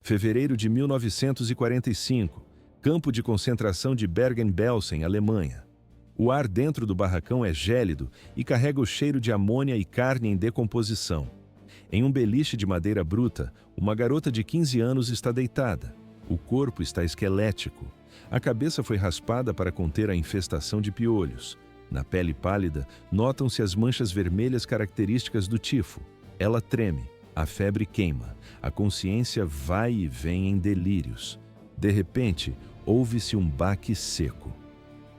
Fevereiro de 1945, campo de concentração de Bergen-Belsen, Alemanha. O ar dentro do barracão é gélido e carrega o cheiro de amônia e carne em decomposição. Em um beliche de madeira bruta, uma garota de 15 anos está deitada. O corpo está esquelético. A cabeça foi raspada para conter a infestação de piolhos. Na pele pálida, notam-se as manchas vermelhas características do tifo. Ela treme, a febre queima, a consciência vai e vem em delírios. De repente, ouve-se um baque seco.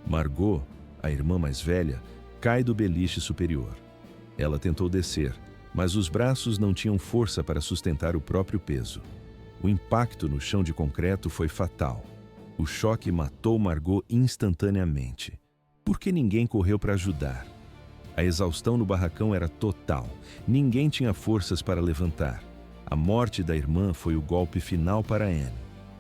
Margot, a irmã mais velha, cai do beliche superior. Ela tentou descer, mas os braços não tinham força para sustentar o próprio peso. O impacto no chão de concreto foi fatal. O choque matou Margot instantaneamente. Por que ninguém correu para ajudar? A exaustão no barracão era total. Ninguém tinha forças para levantar. A morte da irmã foi o golpe final para Anne.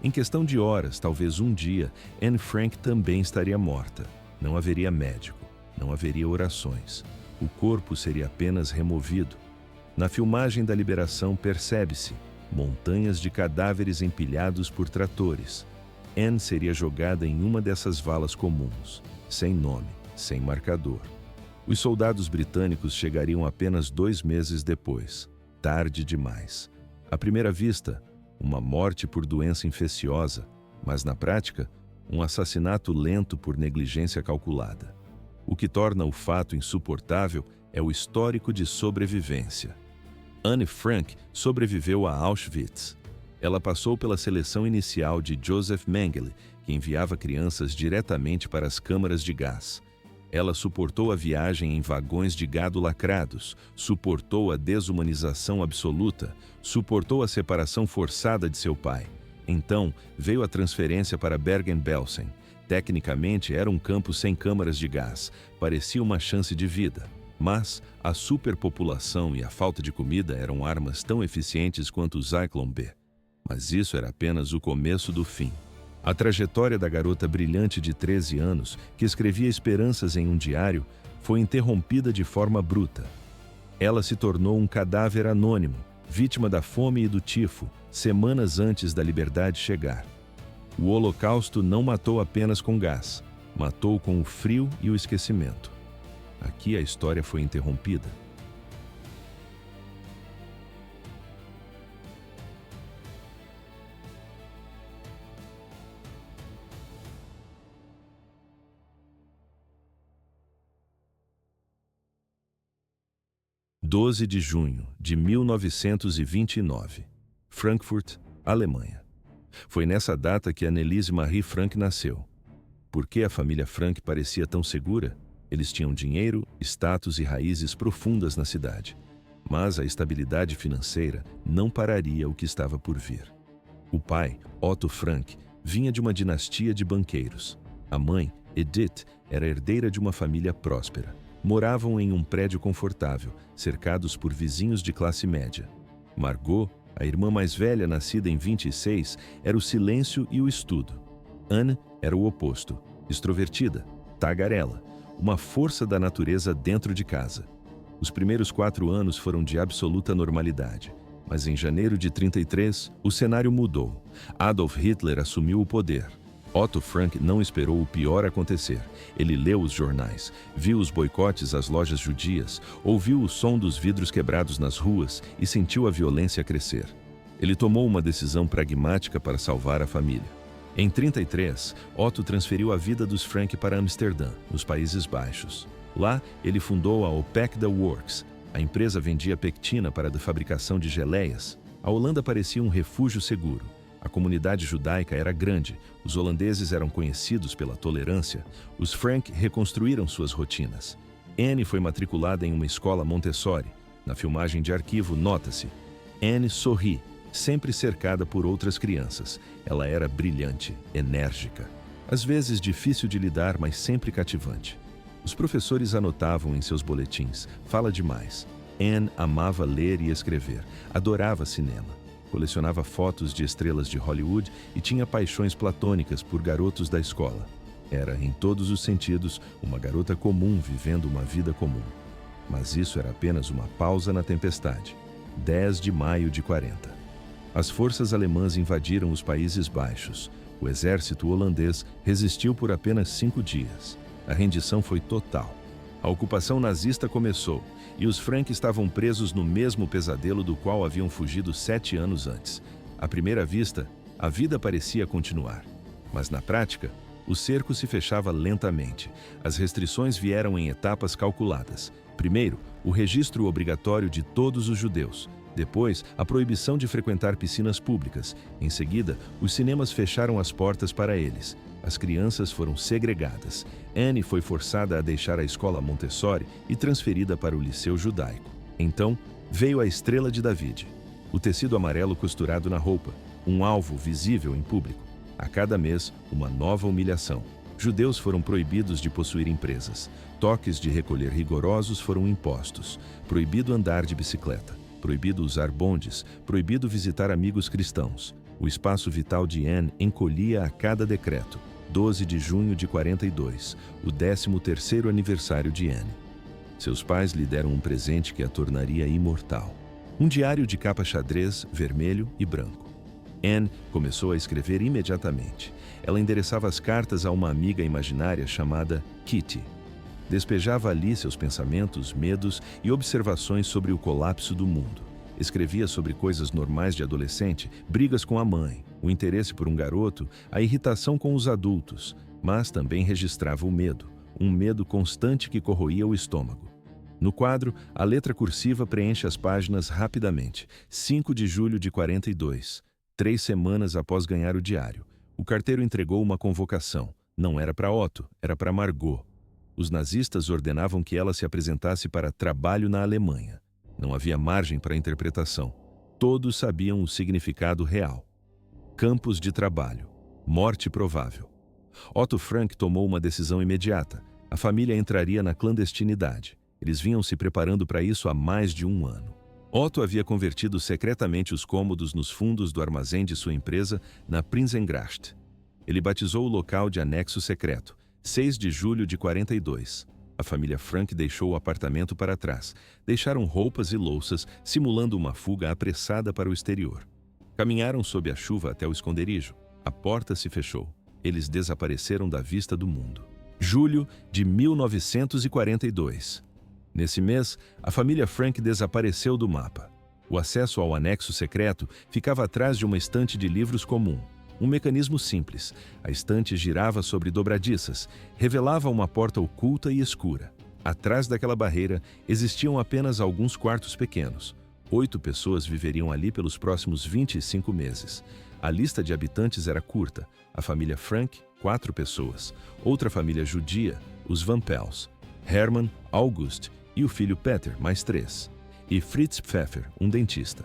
Em questão de horas, talvez um dia, Anne Frank também estaria morta. Não haveria médico, não haveria orações. O corpo seria apenas removido. Na filmagem da liberação percebe-se montanhas de cadáveres empilhados por tratores. Anne seria jogada em uma dessas valas comuns, sem nome, sem marcador. Os soldados britânicos chegariam apenas 2 meses depois, tarde demais. À primeira vista, uma morte por doença infecciosa, mas na prática, um assassinato lento por negligência calculada. O que torna o fato insuportável é o histórico de sobrevivência. Anne Frank sobreviveu a Auschwitz. Ela passou pela seleção inicial de Joseph Mengele, que enviava crianças diretamente para as câmaras de gás. Ela suportou a viagem em vagões de gado lacrados, suportou a desumanização absoluta, suportou a separação forçada de seu pai. Então, veio a transferência para Bergen-Belsen. Tecnicamente, era um campo sem câmaras de gás, parecia uma chance de vida. Mas a superpopulação e a falta de comida eram armas tão eficientes quanto o Zyklon B. Mas isso era apenas o começo do fim. A trajetória da garota brilhante de 13 anos, que escrevia esperanças em um diário, foi interrompida de forma bruta. Ela se tornou um cadáver anônimo, vítima da fome e do tifo, semanas antes da liberdade chegar. O Holocausto não matou apenas com gás, matou com o frio e o esquecimento. Aqui a história foi interrompida. (12 de junho de 1929), Frankfurt, Alemanha. Foi nessa data que Anneliese Marie Frank nasceu. Por que a família Frank parecia tão segura? Eles tinham dinheiro, status e raízes profundas na cidade. Mas a estabilidade financeira não pararia o que estava por vir. O pai, Otto Frank, vinha de uma dinastia de banqueiros. A mãe, Edith, era herdeira de uma família próspera. Moravam em um prédio confortável, cercados por vizinhos de classe média. Margot, a irmã mais velha, nascida em 26, era o silêncio e o estudo. Anne era o oposto, extrovertida, tagarela, uma força da natureza dentro de casa. Os primeiros 4 anos foram de absoluta normalidade, mas em janeiro de 33, o cenário mudou. Adolf Hitler assumiu o poder. Otto Frank não esperou o pior acontecer. Ele leu os jornais, viu os boicotes às lojas judias, ouviu o som dos vidros quebrados nas ruas e sentiu a violência crescer. Ele tomou uma decisão pragmática para salvar a família. Em 33, Otto transferiu a vida dos Frank para Amsterdã, nos Países Baixos. Lá, ele fundou a Opekda Works. A empresa vendia pectina para a fabricação de geleias. A Holanda parecia um refúgio seguro. A comunidade judaica era grande, os holandeses eram conhecidos pela tolerância, os Frank reconstruíram suas rotinas. Anne foi matriculada em uma escola Montessori. Na filmagem de arquivo, nota-se: Anne sorri, sempre cercada por outras crianças. Ela era brilhante, enérgica. Às vezes difícil de lidar, mas sempre cativante. Os professores anotavam em seus boletins: fala demais. Anne amava ler e escrever, adorava cinema. Colecionava fotos de estrelas de Hollywood e tinha paixões platônicas por garotos da escola. Era, em todos os sentidos, uma garota comum vivendo uma vida comum. Mas isso era apenas uma pausa na tempestade. 10 de maio de 40. As forças alemãs invadiram os Países Baixos. O exército holandês resistiu por apenas 5 dias. A rendição foi total. A ocupação nazista começou, e os Frank estavam presos no mesmo pesadelo do qual haviam fugido 7 anos antes. À primeira vista, a vida parecia continuar. Mas na prática, o cerco se fechava lentamente. As restrições vieram em etapas calculadas. Primeiro, o registro obrigatório de todos os judeus. Depois, a proibição de frequentar piscinas públicas. Em seguida, os cinemas fecharam as portas para eles. As crianças foram segregadas. Anne foi forçada a deixar a escola Montessori e transferida para o liceu judaico. Então, veio a estrela de David. O tecido amarelo costurado na roupa, um alvo visível em público. A cada mês, uma nova humilhação. Judeus foram proibidos de possuir empresas. Toques de recolher rigorosos foram impostos. Proibido andar de bicicleta. Proibido usar bondes. Proibido visitar amigos cristãos. O espaço vital de Anne encolhia a cada decreto. 12 de junho de 42, o 13º aniversário de Anne. Seus pais lhe deram um presente que a tornaria imortal. Um diário de capa xadrez, vermelho e branco. Anne começou a escrever imediatamente. Ela endereçava as cartas a uma amiga imaginária chamada Kitty. Despejava ali seus pensamentos, medos e observações sobre o colapso do mundo. Escrevia sobre coisas normais de adolescente, brigas com a mãe, o interesse por um garoto, a irritação com os adultos, mas também registrava o medo, um medo constante que corroía o estômago. No quadro, a letra cursiva preenche as páginas rapidamente. 5 de julho de 42, 3 semanas após ganhar o diário. O carteiro entregou uma convocação. Não era para Otto, era para Margot. Os nazistas ordenavam que ela se apresentasse para trabalho na Alemanha. Não havia margem para interpretação. Todos sabiam o significado real. Campos de trabalho. Morte provável. Otto Frank tomou uma decisão imediata. A família entraria na clandestinidade. Eles vinham se preparando para isso há mais de 1 ano. Otto havia convertido secretamente os cômodos nos fundos do armazém de sua empresa na Prinzengracht. Ele batizou o local de anexo secreto, 6 de julho de 42. A família Frank deixou o apartamento para trás. Deixaram roupas e louças, simulando uma fuga apressada para o exterior. Caminharam sob a chuva até o esconderijo. A porta se fechou. Eles desapareceram da vista do mundo. Julho de 1942. Nesse mês, a família Frank desapareceu do mapa. O acesso ao anexo secreto ficava atrás de uma estante de livros comum. Um mecanismo simples. A estante girava sobre dobradiças, revelava uma porta oculta e escura. Atrás daquela barreira, existiam apenas alguns quartos pequenos. 8 pessoas viveriam ali pelos próximos 25 meses. A lista de habitantes era curta. A família Frank, 4 pessoas. Outra família judia, os Van Pels. Hermann, August e o filho Peter, mais 3. E Fritz Pfeffer, um dentista.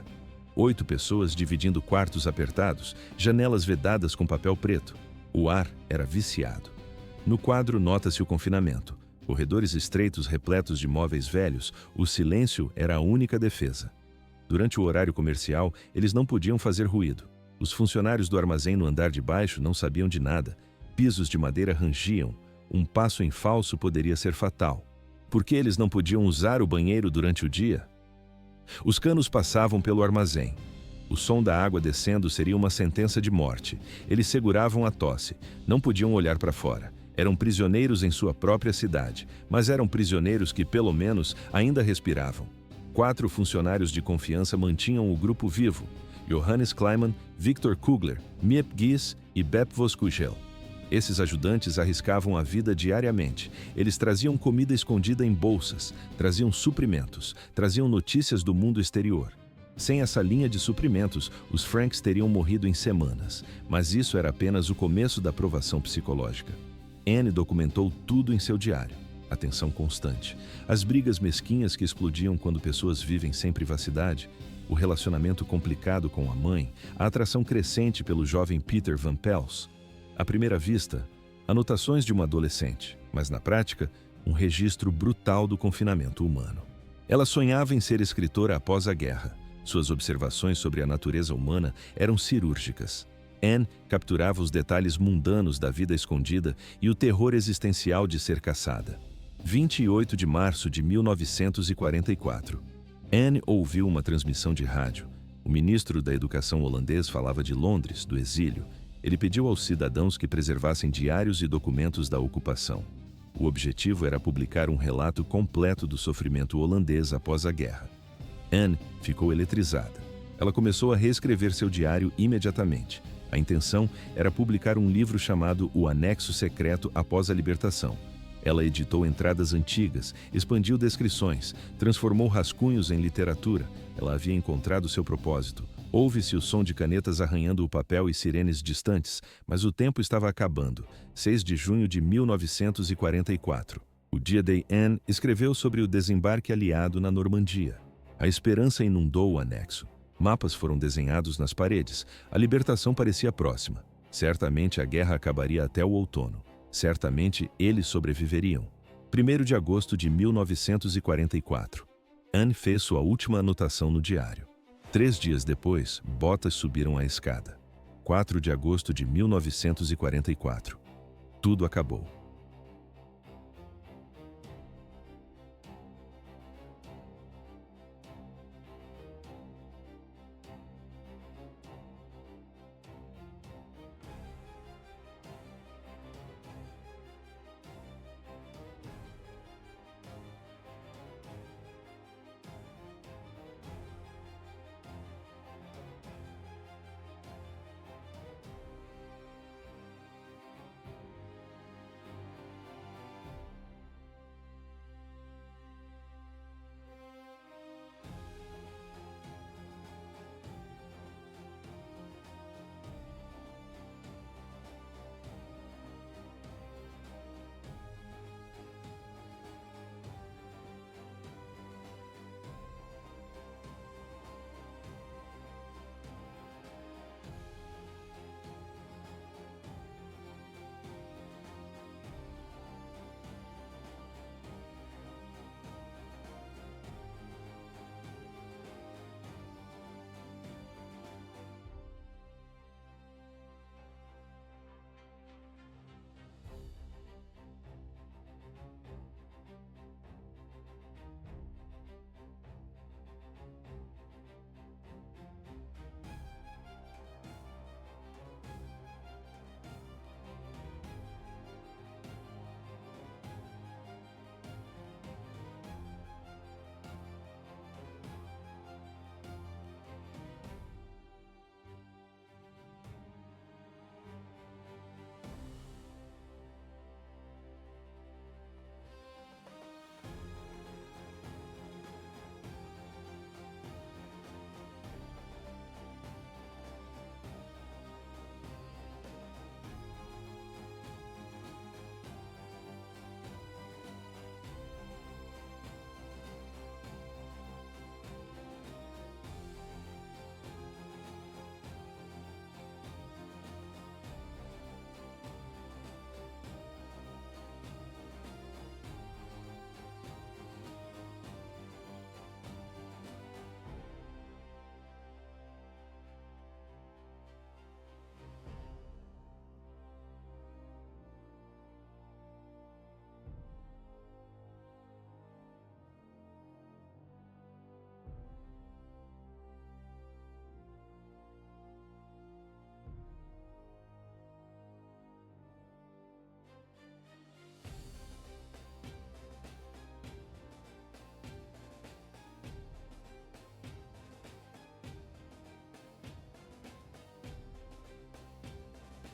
8 pessoas dividindo quartos apertados, janelas vedadas com papel preto. O ar era viciado. No quadro nota-se o confinamento. Corredores estreitos repletos de móveis velhos, o silêncio era a única defesa. Durante o horário comercial, eles não podiam fazer ruído. Os funcionários do armazém no andar de baixo não sabiam de nada. Pisos de madeira rangiam. Um passo em falso poderia ser fatal. Por que eles não podiam usar o banheiro durante o dia? Os canos passavam pelo armazém. O som da água descendo seria uma sentença de morte. Eles seguravam a tosse. Não podiam olhar para fora. Eram prisioneiros em sua própria cidade, mas eram prisioneiros que, pelo menos, ainda respiravam. 4 funcionários de confiança mantinham o grupo vivo. Johannes Kleiman, Victor Kugler, Miep Gies e Bep Voskuchel. Esses ajudantes arriscavam a vida diariamente. Eles traziam comida escondida em bolsas, traziam suprimentos, traziam notícias do mundo exterior. Sem essa linha de suprimentos, os Franks teriam morrido em semanas. Mas isso era apenas o começo da provação psicológica. Anne documentou tudo em seu diário. A tensão constante, as brigas mesquinhas que explodiam quando pessoas vivem sem privacidade, o relacionamento complicado com a mãe, a atração crescente pelo jovem Peter Van Pels. À primeira vista, anotações de uma adolescente, mas na prática, um registro brutal do confinamento humano. Ela sonhava em ser escritora após a guerra. Suas observações sobre a natureza humana eram cirúrgicas. Anne capturava os detalhes mundanos da vida escondida e o terror existencial de ser caçada. 28 de março de 1944. Anne ouviu uma transmissão de rádio. O ministro da Educação holandês falava de Londres, do exílio. Ele pediu aos cidadãos que preservassem diários e documentos da ocupação. O objetivo era publicar um relato completo do sofrimento holandês após a guerra. Anne ficou eletrizada. Ela começou a reescrever seu diário imediatamente. A intenção era publicar um livro chamado O Anexo Secreto após a Libertação. Ela editou entradas antigas, expandiu descrições, transformou rascunhos em literatura. Ela havia encontrado seu propósito. Ouve-se o som de canetas arranhando o papel e sirenes distantes, mas o tempo estava acabando. 6 de junho de 1944. O dia de Anne escreveu sobre o desembarque aliado na Normandia. A esperança inundou o anexo. Mapas foram desenhados nas paredes. A libertação parecia próxima. Certamente a guerra acabaria até o outono. Certamente eles sobreviveriam. 1º de agosto de 1944. Anne fez sua última anotação no diário. 3 dias depois, botas subiram a escada. 4 de agosto de 1944. Tudo acabou.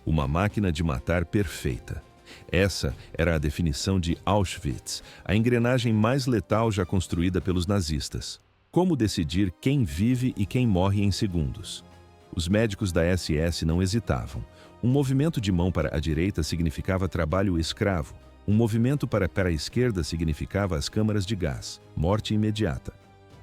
Uma máquina de matar perfeita. Essa era a definição de Auschwitz, a engrenagem mais letal já construída pelos nazistas. Como decidir quem vive e quem morre em segundos? Os médicos da SS não hesitavam. Um movimento de mão para a direita significava trabalho escravo. Um movimento para a esquerda significava as câmaras de gás, morte imediata.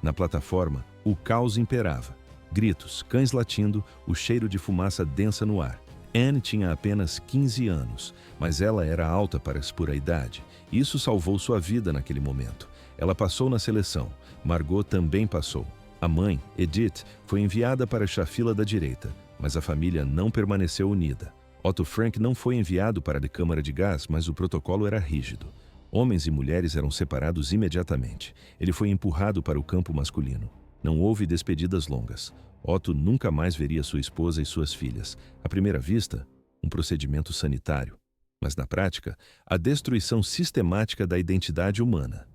Na plataforma, o caos imperava. Gritos, cães latindo, o cheiro de fumaça densa no ar. Anne tinha apenas 15 anos, mas ela era alta para a idade. Isso salvou sua vida naquele momento. Ela passou na seleção. Margot também passou. A mãe, Edith, foi enviada para a fila da direita, mas a família não permaneceu unida. Otto Frank não foi enviado para a câmara de gás, mas o protocolo era rígido. Homens e mulheres eram separados imediatamente. Ele foi empurrado para o campo masculino. Não houve despedidas longas. Otto nunca mais veria sua esposa e suas filhas. À primeira vista, um procedimento sanitário. Mas na prática, a destruição sistemática da identidade humana.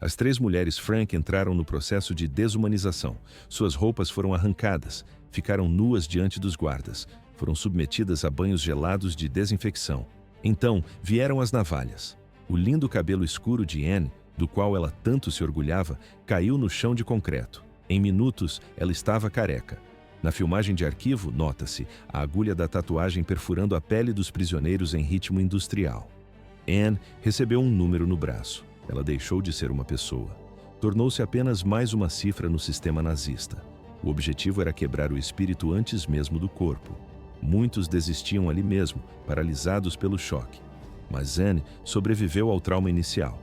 As 3 mulheres Frank entraram no processo de desumanização. Suas roupas foram arrancadas, ficaram nuas diante dos guardas, foram submetidas a banhos gelados de desinfecção. Então vieram as navalhas. O lindo cabelo escuro de Anne, do qual ela tanto se orgulhava, caiu no chão de concreto. Em minutos, ela estava careca. Na filmagem de arquivo, nota-se a agulha da tatuagem perfurando a pele dos prisioneiros em ritmo industrial. Anne recebeu um número no braço. Ela deixou de ser uma pessoa. Tornou-se apenas mais uma cifra no sistema nazista. O objetivo era quebrar o espírito antes mesmo do corpo. Muitos desistiam ali mesmo, paralisados pelo choque. Mas Anne sobreviveu ao trauma inicial.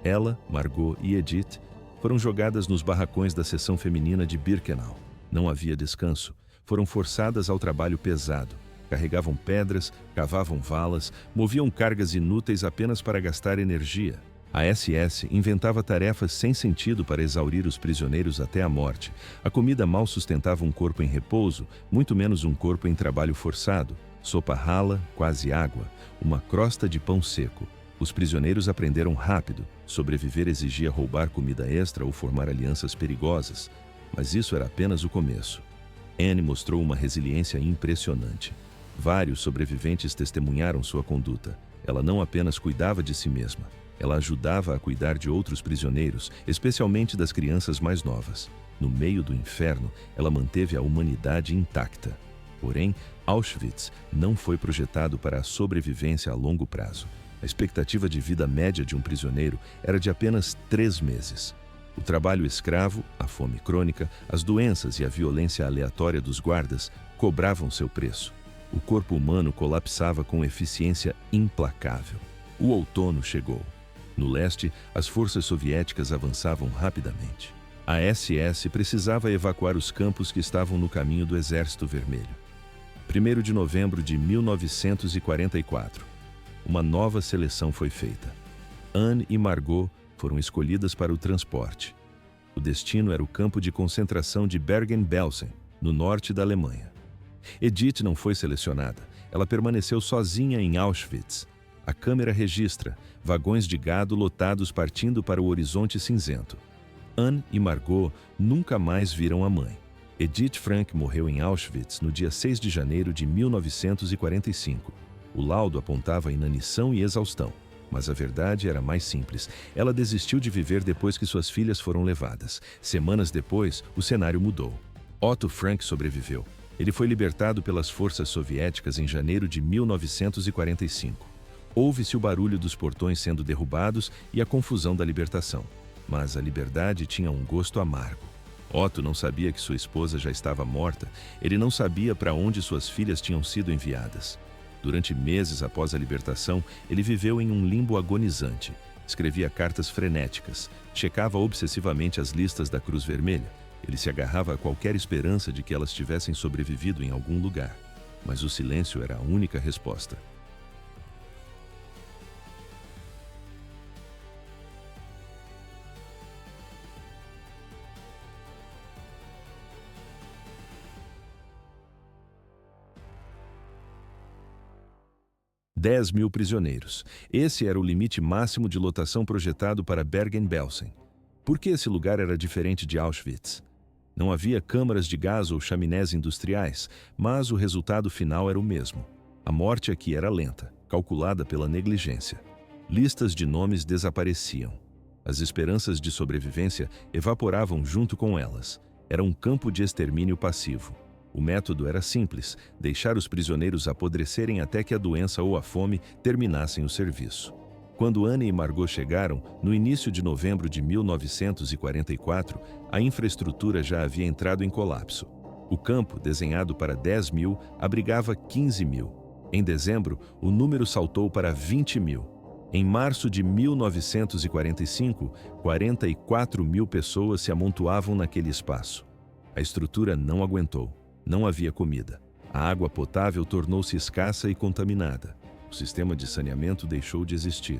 Ela, Margot e Edith foram jogadas nos barracões da seção feminina de Birkenau. Não havia descanso. Foram forçadas ao trabalho pesado. Carregavam pedras, cavavam valas, moviam cargas inúteis apenas para gastar energia. A SS inventava tarefas sem sentido para exaurir os prisioneiros até a morte. A comida mal sustentava um corpo em repouso, muito menos um corpo em trabalho forçado. Sopa rala, quase água, uma crosta de pão seco. Os prisioneiros aprenderam rápido. Sobreviver exigia roubar comida extra ou formar alianças perigosas. Mas isso era apenas o começo. Anne mostrou uma resiliência impressionante. Vários sobreviventes testemunharam sua conduta. Ela não apenas cuidava de si mesma. Ela ajudava a cuidar de outros prisioneiros, especialmente das crianças mais novas. No meio do inferno, ela manteve a humanidade intacta. Porém, Auschwitz não foi projetado para a sobrevivência a longo prazo. A expectativa de vida média de um prisioneiro era de apenas 3 meses. O trabalho escravo, a fome crônica, as doenças e a violência aleatória dos guardas cobravam seu preço. O corpo humano colapsava com eficiência implacável. O outono chegou. No leste, as forças soviéticas avançavam rapidamente. A SS precisava evacuar os campos que estavam no caminho do Exército Vermelho. 1º de novembro de 1944. Uma nova seleção foi feita. Anne e Margot foram escolhidas para o transporte. O destino era o campo de concentração de Bergen-Belsen, no norte da Alemanha. Edith não foi selecionada. Ela permaneceu sozinha em Auschwitz. A câmera registra vagões de gado lotados partindo para o horizonte cinzento. Anne e Margot nunca mais viram a mãe. Edith Frank morreu em Auschwitz no dia 6 de janeiro de 1945. O laudo apontava inanição e exaustão. Mas a verdade era mais simples. Ela desistiu de viver depois que suas filhas foram levadas. Semanas depois, o cenário mudou. Otto Frank sobreviveu. Ele foi libertado pelas forças soviéticas em janeiro de 1945. Ouve-se o barulho dos portões sendo derrubados e a confusão da libertação. Mas a liberdade tinha um gosto amargo. Otto não sabia que sua esposa já estava morta. Ele não sabia para onde suas filhas tinham sido enviadas. Durante meses após a libertação, ele viveu em um limbo agonizante. Escrevia cartas frenéticas, checava obsessivamente as listas da Cruz Vermelha. Ele se agarrava a qualquer esperança de que elas tivessem sobrevivido em algum lugar. Mas o silêncio era a única resposta. $10.000 prisioneiros. Esse era o limite máximo de lotação projetado para Bergen-Belsen. Por que esse lugar era diferente de Auschwitz? Não havia câmaras de gás ou chaminés industriais, mas o resultado final era o mesmo. A morte aqui era lenta, calculada pela negligência. Listas de nomes desapareciam. As esperanças de sobrevivência evaporavam junto com elas. Era um campo de extermínio passivo. O método era simples: deixar os prisioneiros apodrecerem até que a doença ou a fome terminassem o serviço. Quando Anne e Margot chegaram, no início de novembro de 1944, a infraestrutura já havia entrado em colapso. O campo, desenhado para 10.000, abrigava 15.000. Em dezembro, o número saltou para 20.000. Em março de 1945, 44.000 pessoas se amontoavam naquele espaço. A estrutura não aguentou. Não havia comida. A água potável tornou-se escassa e contaminada. O sistema de saneamento deixou de existir.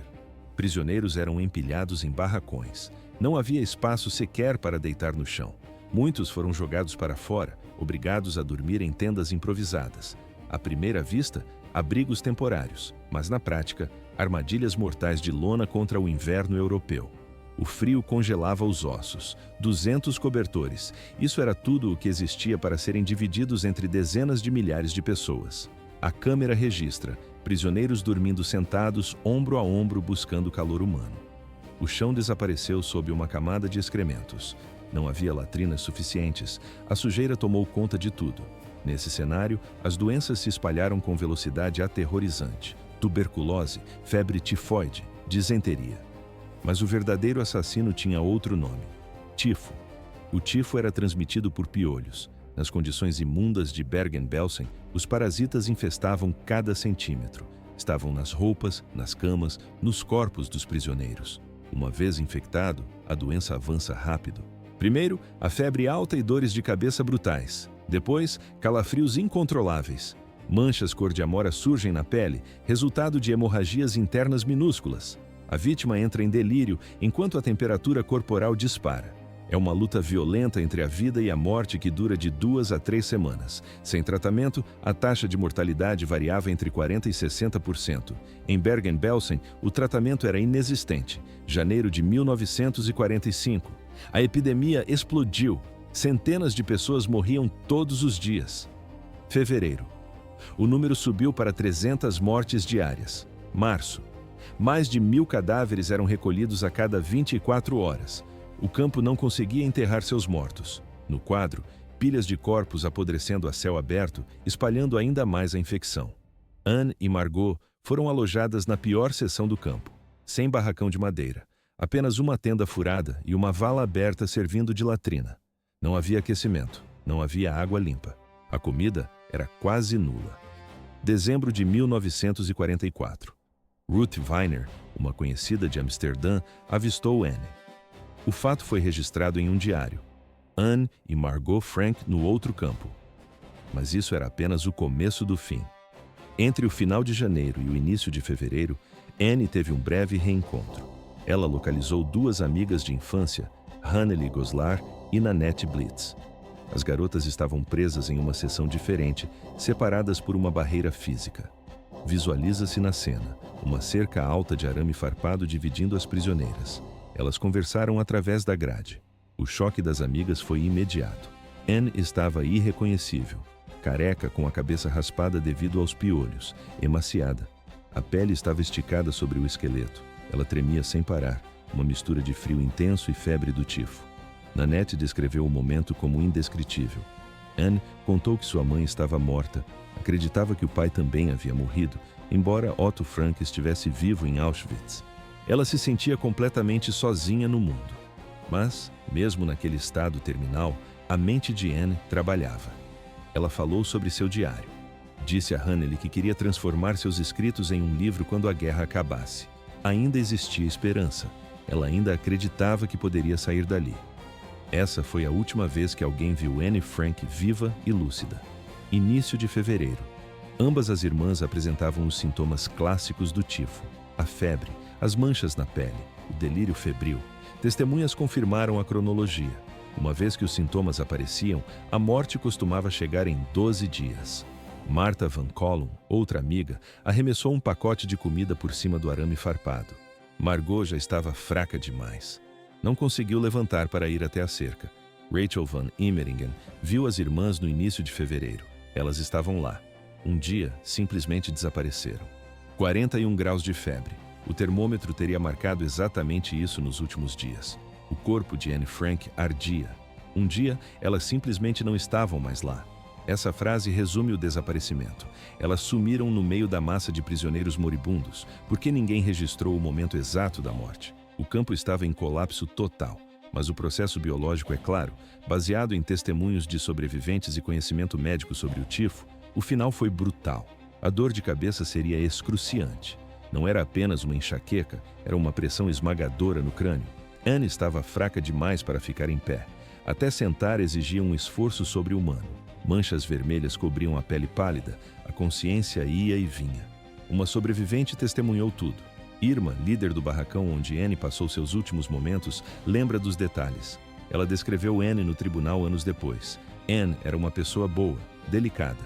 Prisioneiros eram empilhados em barracões. Não havia espaço sequer para deitar no chão. Muitos foram jogados para fora, obrigados a dormir em tendas improvisadas. À primeira vista, abrigos temporários, mas na prática, armadilhas mortais de lona contra o inverno europeu. O frio congelava os ossos. 200 cobertores. Isso era tudo o que existia para serem divididos entre dezenas de milhares de pessoas. A câmera registra prisioneiros dormindo sentados, ombro a ombro, buscando calor humano. O chão desapareceu sob uma camada de excrementos. Não havia latrinas suficientes. A sujeira tomou conta de tudo. Nesse cenário, as doenças se espalharam com velocidade aterrorizante. Tuberculose, febre tifoide, disenteria. Mas o verdadeiro assassino tinha outro nome: tifo. O tifo era transmitido por piolhos. Nas condições imundas de Bergen-Belsen, os parasitas infestavam cada centímetro. Estavam nas roupas, nas camas, nos corpos dos prisioneiros. Uma vez infectado, a doença avança rápido. Primeiro, a febre alta e dores de cabeça brutais. Depois, calafrios incontroláveis. Manchas cor de amora surgem na pele, resultado de hemorragias internas minúsculas. A vítima entra em delírio enquanto a temperatura corporal dispara. É uma luta violenta entre a vida e a morte que dura de 2 a 3 semanas. Sem tratamento, a taxa de mortalidade variava entre 40% e 60%. Em Bergen-Belsen, o tratamento era inexistente. Janeiro de 1945. A epidemia explodiu. Centenas de pessoas morriam todos os dias. Fevereiro. O número subiu para 300 mortes diárias. Março. Mais de 1.000 cadáveres eram recolhidos a cada 24 horas. O campo não conseguia enterrar seus mortos. No quadro, pilhas de corpos apodrecendo a céu aberto, espalhando ainda mais a infecção. Anne e Margot foram alojadas na pior seção do campo, sem barracão de madeira. Apenas uma tenda furada e uma vala aberta servindo de latrina. Não havia aquecimento, não havia água limpa. A comida era quase nula. Dezembro de 1944. Ruth Weiner, uma conhecida de Amsterdã, avistou Anne. O fato foi registrado em um diário. Anne e Margot Frank no outro campo. Mas isso era apenas o começo do fim. Entre o final de janeiro e o início de fevereiro, Anne teve um breve reencontro. Ela localizou 2 amigas de infância, Hanneli Goslar e Nanette Blitz. As garotas estavam presas em uma seção diferente, separadas por uma barreira física. Visualiza-se na cena, uma cerca alta de arame farpado dividindo as prisioneiras. Elas conversaram através da grade. O choque das amigas foi imediato. Anne estava irreconhecível, careca com a cabeça raspada devido aos piolhos, emaciada. A pele estava esticada sobre o esqueleto. Ela tremia sem parar, uma mistura de frio intenso e febre do tifo. Nanette descreveu o momento como indescritível. Anne contou que sua mãe estava morta. Acreditava que o pai também havia morrido, embora Otto Frank estivesse vivo em Auschwitz. Ela se sentia completamente sozinha no mundo. Mas, mesmo naquele estado terminal, a mente de Anne trabalhava. Ela falou sobre seu diário. Disse a Hanneli que queria transformar seus escritos em um livro quando a guerra acabasse. Ainda existia esperança. Ela ainda acreditava que poderia sair dali. Essa foi a última vez que alguém viu Anne Frank viva e lúcida. Início de fevereiro. Ambas as irmãs apresentavam os sintomas clássicos do tifo: a febre, as manchas na pele, o delírio febril. Testemunhas confirmaram a cronologia. Uma vez que os sintomas apareciam, a morte costumava chegar em 12 dias. Martha Van Collum, outra amiga, arremessou um pacote de comida por cima do arame farpado. Margot já estava fraca demais. Não conseguiu levantar para ir até a cerca. Rachel Van Immeringen viu as irmãs no início de fevereiro. Elas estavam lá. Um dia, simplesmente desapareceram. 41 graus de febre. O termômetro teria marcado exatamente isso nos últimos dias. O corpo de Anne Frank ardia. Um dia, elas simplesmente não estavam mais lá. Essa frase resume o desaparecimento. Elas sumiram no meio da massa de prisioneiros moribundos, porque ninguém registrou o momento exato da morte. O campo estava em colapso total, mas o processo biológico é claro. Baseado em testemunhos de sobreviventes e conhecimento médico sobre o tifo, o final foi brutal. A dor de cabeça seria excruciante. Não era apenas uma enxaqueca, era uma pressão esmagadora no crânio. Anne estava fraca demais para ficar em pé. Até sentar exigia um esforço sobre-humano. Manchas vermelhas cobriam a pele pálida, a consciência ia e vinha. Uma sobrevivente testemunhou tudo. Irma, líder do barracão onde Anne passou seus últimos momentos, lembra dos detalhes. Ela descreveu Anne no tribunal anos depois. Anne era uma pessoa boa, delicada,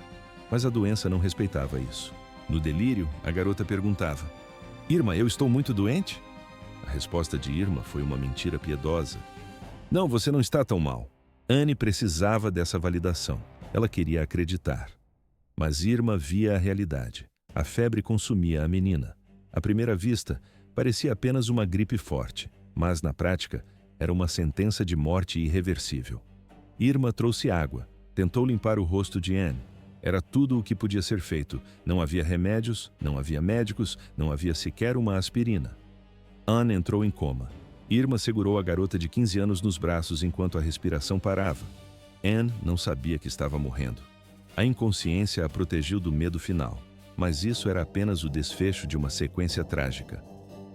mas a doença não respeitava isso. No delírio, a garota perguntava: Irma, eu estou muito doente? A resposta de Irma foi uma mentira piedosa. Não, você não está tão mal. Anne precisava dessa validação. Ela queria acreditar. Mas Irma via a realidade. A febre consumia a menina. À primeira vista, parecia apenas uma gripe forte, mas na prática, era uma sentença de morte irreversível. Irma trouxe água, tentou limpar o rosto de Anne. Era tudo o que podia ser feito. Não havia remédios, não havia médicos, não havia sequer uma aspirina. Anne entrou em coma. Irma segurou a garota de 15 anos nos braços enquanto a respiração parava. Anne não sabia que estava morrendo. A inconsciência a protegeu do medo final, mas isso era apenas o desfecho de uma sequência trágica.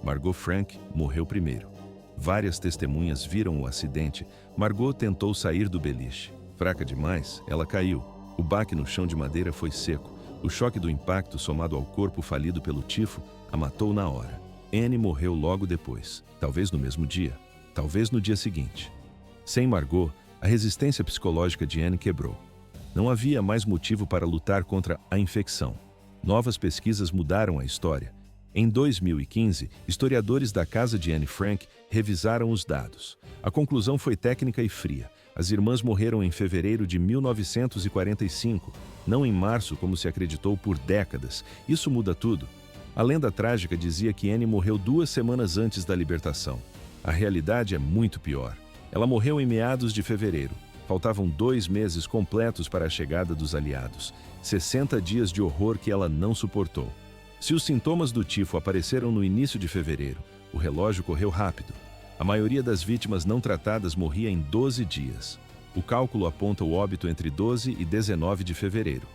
Margot Frank morreu primeiro. Várias testemunhas viram o acidente. Margot tentou sair do beliche. Fraca demais, ela caiu. O baque no chão de madeira foi seco. O choque do impacto, somado ao corpo falido pelo tifo, a matou na hora. Anne morreu logo depois, talvez no mesmo dia, talvez no dia seguinte. Sem Margot, a resistência psicológica de Anne quebrou. Não havia mais motivo para lutar contra a infecção. Novas pesquisas mudaram a história. Em 2015, historiadores da casa de Anne Frank revisaram os dados. A conclusão foi técnica e fria. As irmãs morreram em fevereiro de 1945, não em março, como se acreditou por décadas. Isso muda tudo. A lenda trágica dizia que Anne morreu 2 semanas antes da libertação. A realidade é muito pior. Ela morreu em meados de fevereiro. Faltavam 2 meses completos para a chegada dos aliados. 60 dias de horror que ela não suportou. Se os sintomas do tifo apareceram no início de fevereiro, o relógio correu rápido. A maioria das vítimas não tratadas morria em 12 dias. O cálculo aponta o óbito entre 12 e 19 de fevereiro.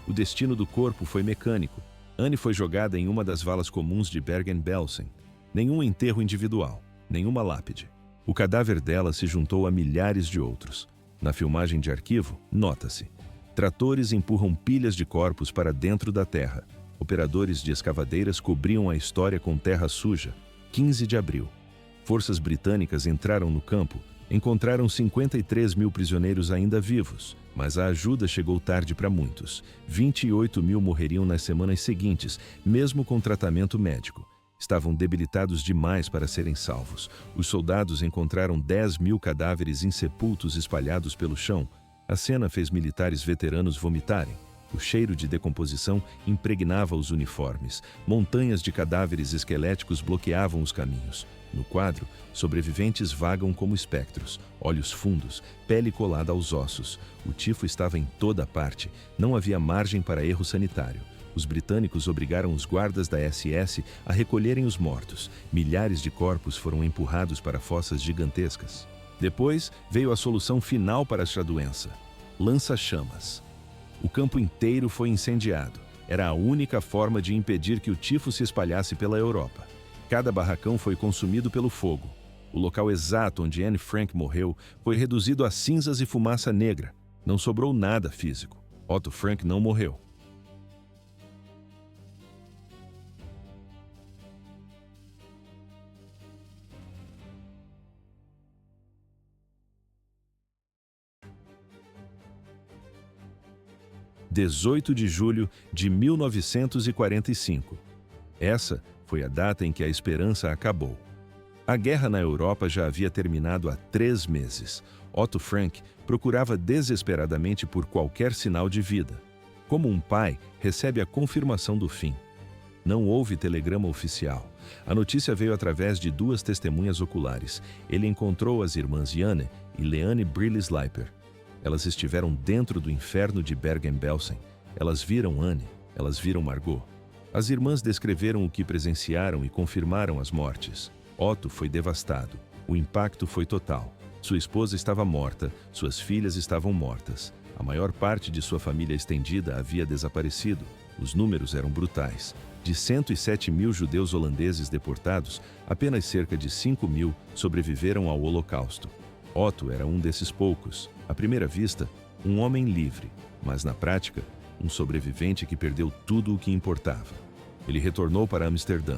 O destino do corpo foi mecânico. Anne foi jogada em uma das valas comuns de Bergen-Belsen. Nenhum enterro individual, nenhuma lápide. O cadáver dela se juntou a milhares de outros. Na filmagem de arquivo, nota-se: tratores empurram pilhas de corpos para dentro da terra. Operadores de escavadeiras cobriam a história com terra suja. 15 de abril. Forças britânicas entraram no campo, encontraram 53 mil prisioneiros ainda vivos, mas a ajuda chegou tarde para muitos. 28 mil morreriam nas semanas seguintes, mesmo com tratamento médico. Estavam debilitados demais para serem salvos. Os soldados encontraram 10 mil cadáveres insepultos espalhados pelo chão. A cena fez militares veteranos vomitarem. O cheiro de decomposição impregnava os uniformes. Montanhas de cadáveres esqueléticos bloqueavam os caminhos. No quadro, sobreviventes vagam como espectros, olhos fundos, pele colada aos ossos. O tifo estava em toda parte, não havia margem para erro sanitário. Os britânicos obrigaram os guardas da SS a recolherem os mortos. Milhares de corpos foram empurrados para fossas gigantescas. Depois veio a solução final para esta doença: lança-chamas. O campo inteiro foi incendiado. Era a única forma de impedir que o tifo se espalhasse pela Europa. Cada barracão foi consumido pelo fogo. O local exato onde Anne Frank morreu foi reduzido a cinzas e fumaça negra. Não sobrou nada físico. Otto Frank não morreu. (18 de julho de 1945). Essa foi a data em que a esperança acabou. A guerra na Europa já havia terminado há 3 meses. Otto Frank procurava desesperadamente por qualquer sinal de vida. Como um pai recebe a confirmação do fim. Não houve telegrama oficial. A notícia veio através de 2 testemunhas oculares. Ele encontrou as irmãs Janne e Leanne Brilles-Leiper. Elas estiveram dentro do inferno de Bergen-Belsen. Elas viram Anne, elas viram Margot. As irmãs descreveram o que presenciaram e confirmaram as mortes. Otto foi devastado. O impacto foi total. Sua esposa estava morta, suas filhas estavam mortas. A maior parte de sua família estendida havia desaparecido. Os números eram brutais. De 107 mil judeus holandeses deportados, apenas cerca de 5 mil sobreviveram ao Holocausto. Otto era um desses poucos. À primeira vista, um homem livre, mas na prática, um sobrevivente que perdeu tudo o que importava. Ele retornou para Amsterdã,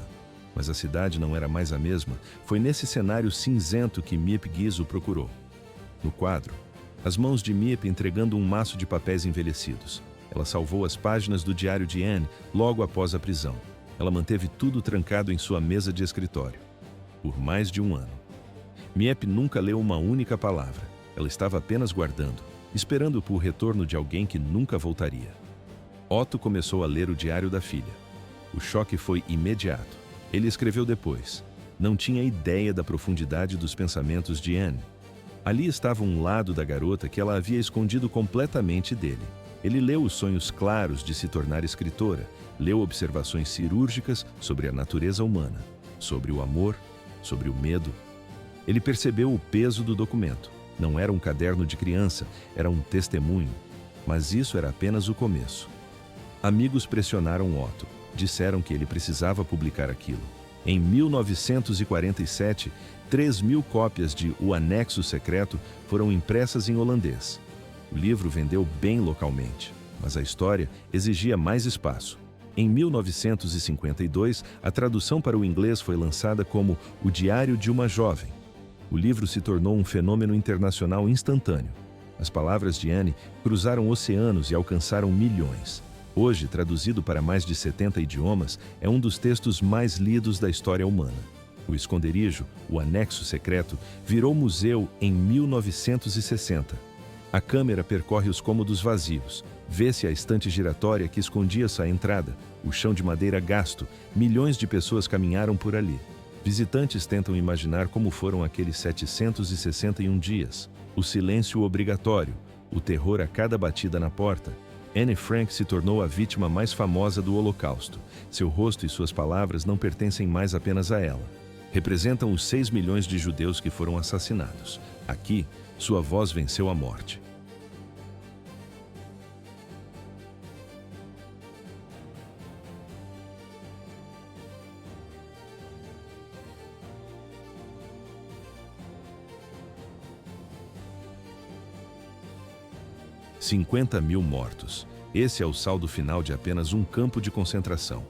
mas a cidade não era mais a mesma. Foi nesse cenário cinzento que Miep Gies o procurou. No quadro, as mãos de Miep entregando um maço de papéis envelhecidos. Ela salvou as páginas do diário de Anne logo após a prisão. Ela manteve tudo trancado em sua mesa de escritório. Por mais de um ano. Miep nunca leu uma única palavra. Ela estava apenas guardando, esperando por retorno de alguém que nunca voltaria. Otto começou a ler o diário da filha. O choque foi imediato. Ele escreveu depois. Não tinha ideia da profundidade dos pensamentos de Anne. Ali estava um lado da garota que ela havia escondido completamente dele. Ele leu os sonhos claros de se tornar escritora, leu observações cirúrgicas sobre a natureza humana, sobre o amor, sobre o medo. Ele percebeu o peso do documento. Não era um caderno de criança, era um testemunho. Mas isso era apenas o começo. Amigos pressionaram Otto. Disseram que ele precisava publicar aquilo. Em 1947, 3.000 cópias de O Anexo Secreto foram impressas em holandês. O livro vendeu bem localmente, mas a história exigia mais espaço. Em 1952, a tradução para o inglês foi lançada como O Diário de uma Jovem. O livro se tornou um fenômeno internacional instantâneo. As palavras de Anne cruzaram oceanos e alcançaram milhões. Hoje, traduzido para mais de 70 idiomas, é um dos textos mais lidos da história humana. O esconderijo, o Anexo Secreto, virou museu em 1960. A câmera percorre os cômodos vazios. Vê-se a estante giratória que escondia essa entrada, o chão de madeira gasto. Milhões de pessoas caminharam por ali. Visitantes tentam imaginar como foram aqueles 761 dias. O silêncio obrigatório, o terror a cada batida na porta. Anne Frank se tornou a vítima mais famosa do Holocausto. Seu rosto e suas palavras não pertencem mais apenas a ela. Representam os 6 milhões de judeus que foram assassinados. Aqui, sua voz venceu a morte. $50.000 mortos. Esse é o saldo final de apenas um campo de concentração.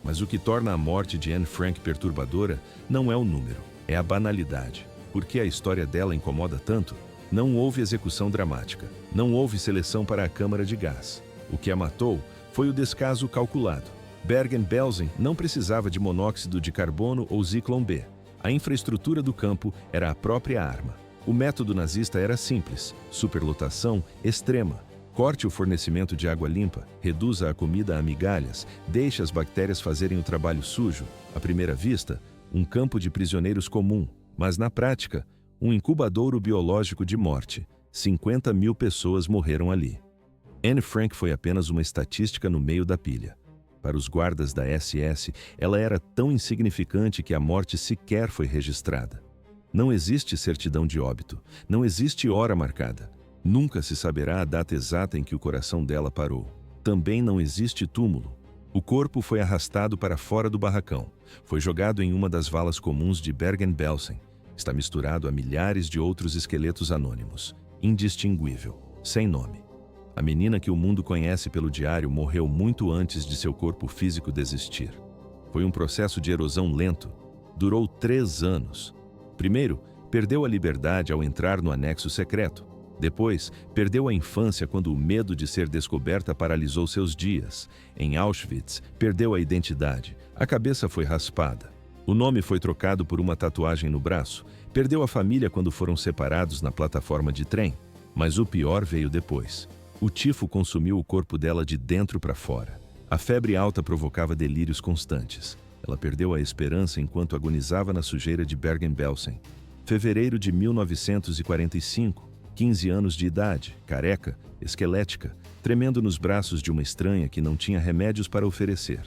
Mas o que torna a morte de Anne Frank perturbadora não é o número, é a banalidade. Por que a história dela incomoda tanto? Não houve execução dramática, não houve seleção para a câmara de gás. O que a matou foi o descaso calculado. Bergen-Belsen não precisava de monóxido de carbono ou Zyklon B. A infraestrutura do campo era a própria arma. O método nazista era simples: superlotação extrema. Corte o fornecimento de água limpa, reduza a comida a migalhas, deixe as bactérias fazerem o trabalho sujo. À primeira vista, um campo de prisioneiros comum, mas na prática, um incubadouro biológico de morte. 50.000 pessoas morreram ali. Anne Frank foi apenas uma estatística no meio da pilha. Para os guardas da SS, ela era tão insignificante que a morte sequer foi registrada. Não existe certidão de óbito, não existe hora marcada. Nunca se saberá a data exata em que o coração dela parou. Também não existe túmulo. O corpo foi arrastado para fora do barracão. Foi jogado em uma das valas comuns de Bergen-Belsen. Está misturado a milhares de outros esqueletos anônimos, indistinguível, sem nome. A menina que o mundo conhece pelo diário morreu muito antes de seu corpo físico desistir. Foi um processo de erosão lento. Durou 3 anos. Primeiro, perdeu a liberdade ao entrar no anexo secreto. Depois, perdeu a infância quando o medo de ser descoberta paralisou seus dias. Em Auschwitz, perdeu a identidade. A cabeça foi raspada. O nome foi trocado por uma tatuagem no braço. Perdeu a família quando foram separados na plataforma de trem. Mas o pior veio depois. O tifo consumiu o corpo dela de dentro para fora. A febre alta provocava delírios constantes. Ela perdeu a esperança enquanto agonizava na sujeira de Bergen-Belsen. Fevereiro de 1945. 15 anos de idade, careca, esquelética, tremendo nos braços de uma estranha que não tinha remédios para oferecer.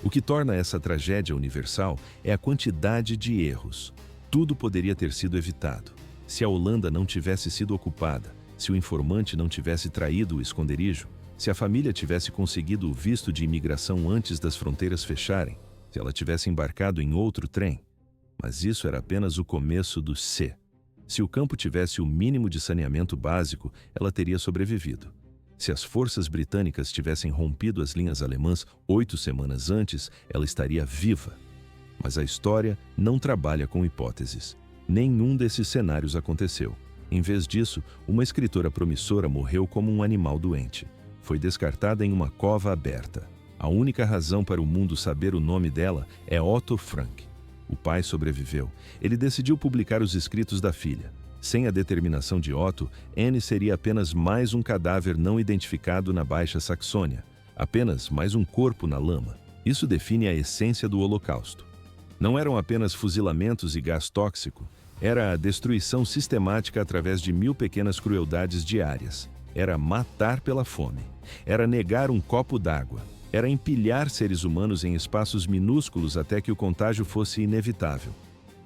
O que torna essa tragédia universal é a quantidade de erros. Tudo poderia ter sido evitado. Se a Holanda não tivesse sido ocupada, se o informante não tivesse traído o esconderijo, se a família tivesse conseguido o visto de imigração antes das fronteiras fecharem, se ela tivesse embarcado em outro trem. Mas isso era apenas o começo do C. Se o campo tivesse o mínimo de saneamento básico, ela teria sobrevivido. Se as forças britânicas tivessem rompido as linhas alemãs 8 semanas antes, ela estaria viva. Mas a história não trabalha com hipóteses. Nenhum desses cenários aconteceu. Em vez disso, uma escritora promissora morreu como um animal doente. Foi descartada em uma cova aberta. A única razão para o mundo saber o nome dela é Otto Frank. O pai sobreviveu. Ele decidiu publicar os escritos da filha. Sem a determinação de Otto, Anne seria apenas mais um cadáver não identificado na Baixa Saxônia. Apenas mais um corpo na lama. Isso define a essência do Holocausto. Não eram apenas fuzilamentos e gás tóxico. Era a destruição sistemática através de 1000 pequenas crueldades diárias. Era matar pela fome. Era negar um copo d'água. Era empilhar seres humanos em espaços minúsculos até que o contágio fosse inevitável.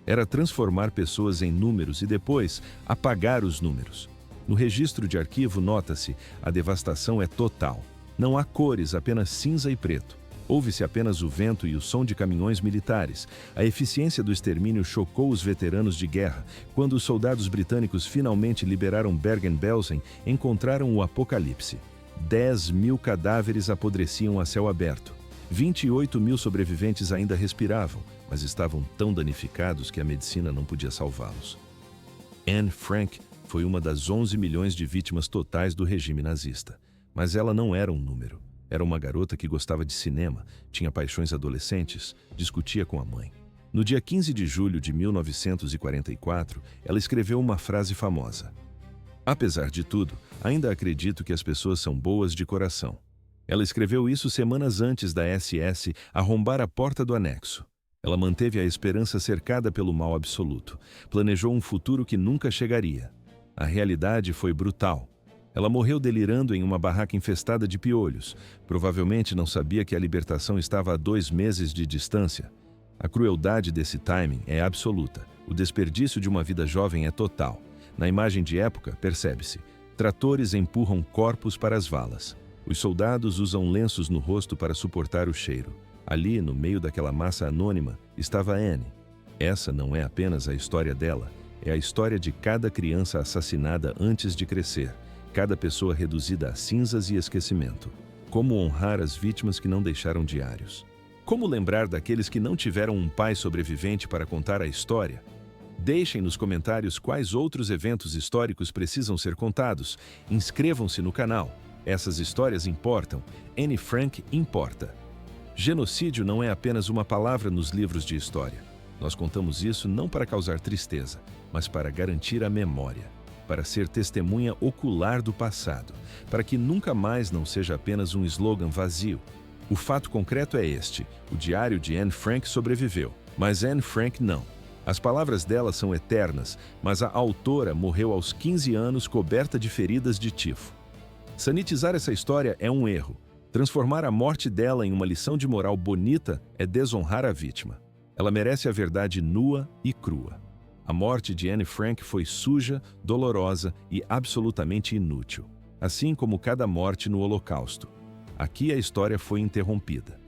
Era transformar pessoas em números e depois apagar os números. No registro de arquivo nota-se: a devastação é total. Não há cores, apenas cinza e preto. Ouve-se apenas o vento e o som de caminhões militares. A eficiência do extermínio chocou os veteranos de guerra. Quando os soldados britânicos finalmente liberaram Bergen-Belsen, encontraram o apocalipse. 10.000 cadáveres apodreciam a céu aberto. 28.000 sobreviventes ainda respiravam, mas estavam tão danificados que a medicina não podia salvá-los. Anne Frank foi uma das 11 milhões de vítimas totais do regime nazista. Mas ela não era um número. Era uma garota que gostava de cinema, tinha paixões adolescentes, discutia com a mãe. No dia 15 de julho de 1944, ela escreveu uma frase famosa: "Apesar de tudo, ainda acredito que as pessoas são boas de coração." Ela escreveu isso semanas antes da SS arrombar a porta do anexo. Ela manteve a esperança cercada pelo mal absoluto. Planejou um futuro que nunca chegaria. A realidade foi brutal. Ela morreu delirando em uma barraca infestada de piolhos. Provavelmente não sabia que a libertação estava a 2 meses de distância. A crueldade desse timing é absoluta. O desperdício de uma vida jovem é total. Na imagem de época, percebe-se: tratores empurram corpos para as valas. Os soldados usam lenços no rosto para suportar o cheiro. Ali, no meio daquela massa anônima, estava Anne. Essa não é apenas a história dela, é a história de cada criança assassinada antes de crescer. Cada pessoa reduzida a cinzas e esquecimento. Como honrar as vítimas que não deixaram diários? Como lembrar daqueles que não tiveram um pai sobrevivente para contar a história? Deixem nos comentários quais outros eventos históricos precisam ser contados. Inscrevam-se no canal. Essas histórias importam. Anne Frank importa. Genocídio não é apenas uma palavra nos livros de história. Nós contamos isso não para causar tristeza, mas para garantir a memória. Para ser testemunha ocular do passado, para que nunca mais não seja apenas um slogan vazio. O fato concreto é este: o diário de Anne Frank sobreviveu, mas Anne Frank não. As palavras dela são eternas, mas a autora morreu aos 15 anos coberta de feridas de tifo. Sanitizar essa história é um erro. Transformar a morte dela em uma lição de moral bonita é desonrar a vítima. Ela merece a verdade nua e crua. A morte de Anne Frank foi suja, dolorosa e absolutamente inútil, assim como cada morte no Holocausto. Aqui a história foi interrompida.